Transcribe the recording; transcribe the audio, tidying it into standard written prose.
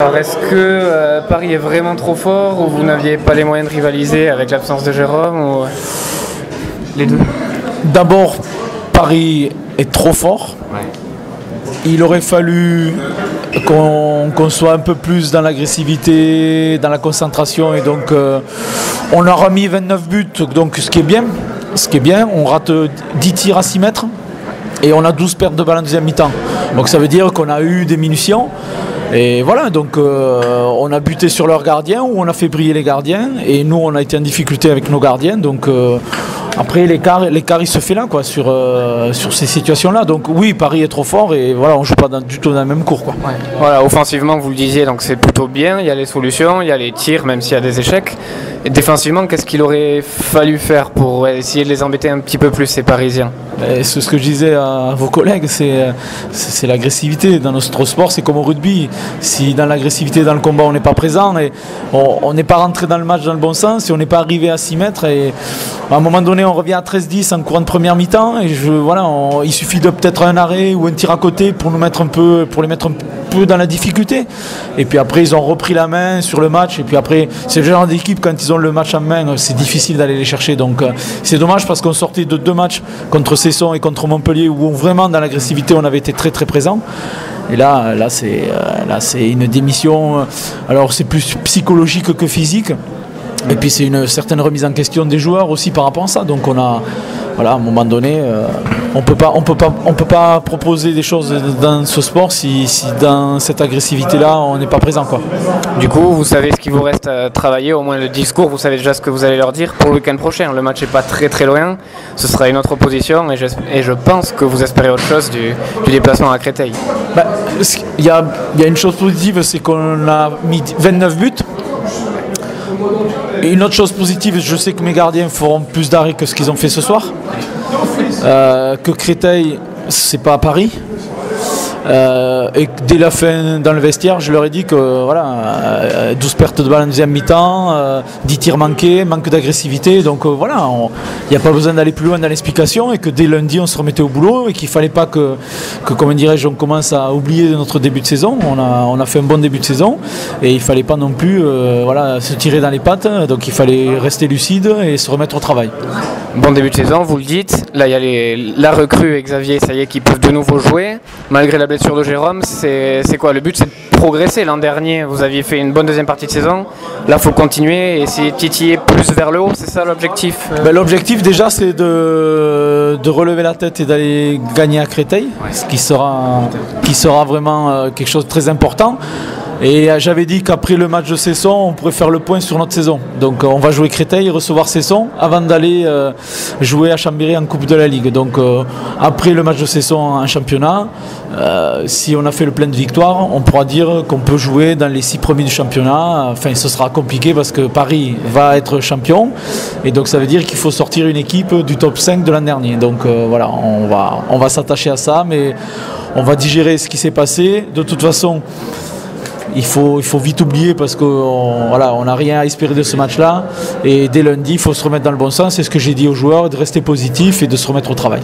Alors est-ce que Paris est vraiment trop fort ou vous n'aviez pas les moyens de rivaliser avec l'absence de Jérôme ou les deux? D'abord, Paris est trop fort. Ouais. Il aurait fallu qu'on soit un peu plus dans l'agressivité, dans la concentration, et donc on leur a mis 29 buts, donc ce qui est bien, on rate 10 tirs à 6 mètres et on a 12 pertes de balles en deuxième mi-temps. Donc ça veut dire qu'on a eu des munitions. Et voilà, donc on a buté sur leurs gardiens ou on a fait briller les gardiens, et nous on a été en difficulté avec nos gardiens, donc après l'écart il se fait là quoi, sur ces situations-là. Donc oui, Paris est trop fort et voilà, on joue pas du tout dans la même cour quoi. Ouais. Voilà, offensivement vous le disiez, donc c'est plutôt bien, il y a les solutions, il y a les tirs même s'il y a des échecs. Et défensivement, qu'est-ce qu'il aurait fallu faire pour essayer de les embêter un petit peu plus ces Parisiens? C'est ce que je disais à vos collègues, c'est l'agressivité. Dans notre sport, c'est comme au rugby. Si dans l'agressivité, dans le combat, on n'est pas présent, et on n'est pas rentré dans le match dans le bon sens, et on n'est pas arrivé à 6 mètres, et à un moment donné, on revient à 13-10 en courant de première mi-temps, et il suffit de peut-être un arrêt ou un tir à côté pour les mettre un peu dans la difficulté. Et puis après, ils ont repris la main sur le match, et puis après, c'est le genre d'équipe, quand ils ont le match en main, c'est difficile d'aller les chercher. Donc c'est dommage parce qu'on sortait de 2 matchs contre Cesson et contre Montpellier où vraiment dans l'agressivité on avait été très très présent. Et là c'est une démission. Alors c'est plus psychologique que physique. Et puis c'est une certaine remise en question des joueurs aussi par rapport à ça. Donc on a, voilà, à un moment donné, on peut pas proposer des choses dans ce sport si dans cette agressivité-là on n'est pas présent quoi. Du coup, vous savez ce qu'il vous reste à travailler, au moins le discours, vous savez déjà ce que vous allez leur dire pour le week-end prochain. Le match n'est pas très très loin, ce sera une autre opposition et je pense que vous espérez autre chose du déplacement à Créteil. Il y a une chose positive, c'est qu'on a mis 29 buts. Et une autre chose positive, je sais que mes gardiens feront plus d'arrêts que ce qu'ils ont fait ce soir. Que Créteil, c'est pas à Paris. Et dès la fin dans le vestiaire, je leur ai dit que voilà, 12 pertes de balles en deuxième mi-temps, 10 tirs manqués, manque d'agressivité. Donc voilà, il n'y a pas besoin d'aller plus loin dans l'explication, et que dès lundi on se remettait au boulot et qu'il ne fallait pas que comment dirais-je, on commence à oublier notre début de saison. On a fait un bon début de saison et il ne fallait pas non plus se tirer dans les pattes. Donc il fallait rester lucide et se remettre au travail. Bon début de saison, vous le dites. Là, il y a la recrue et Xavier, ça y est, qui peuvent de nouveau jouer. Malgré la blessure de Jérôme, c'est quoi? Le but, c'est de progresser. L'an dernier, vous aviez fait une bonne deuxième partie de saison. Là, il faut continuer et essayer de titiller plus vers le haut. C'est ça l'objectif? L'objectif, déjà, c'est de relever la tête et d'aller gagner à Créteil, ce qui sera vraiment quelque chose de très important. Et j'avais dit qu'après le match de Cesson, on pourrait faire le point sur notre saison. Donc on va jouer Créteil, recevoir Cesson, avant d'aller jouer à Chambéry en Coupe de la Ligue. Donc après le match de Cesson en championnat, si on a fait le plein de victoires, on pourra dire qu'on peut jouer dans les 6 premiers du championnat. Enfin, ce sera compliqué parce que Paris va être champion. Et donc ça veut dire qu'il faut sortir une équipe du top 5 de l'an dernier. Donc voilà, on va s'attacher à ça, mais on va digérer ce qui s'est passé. De toute façon, il faut vite oublier parce qu'on n'a rien à espérer de ce match-là. Et dès lundi, il faut se remettre dans le bon sens. C'est ce que j'ai dit aux joueurs, de rester positif et de se remettre au travail.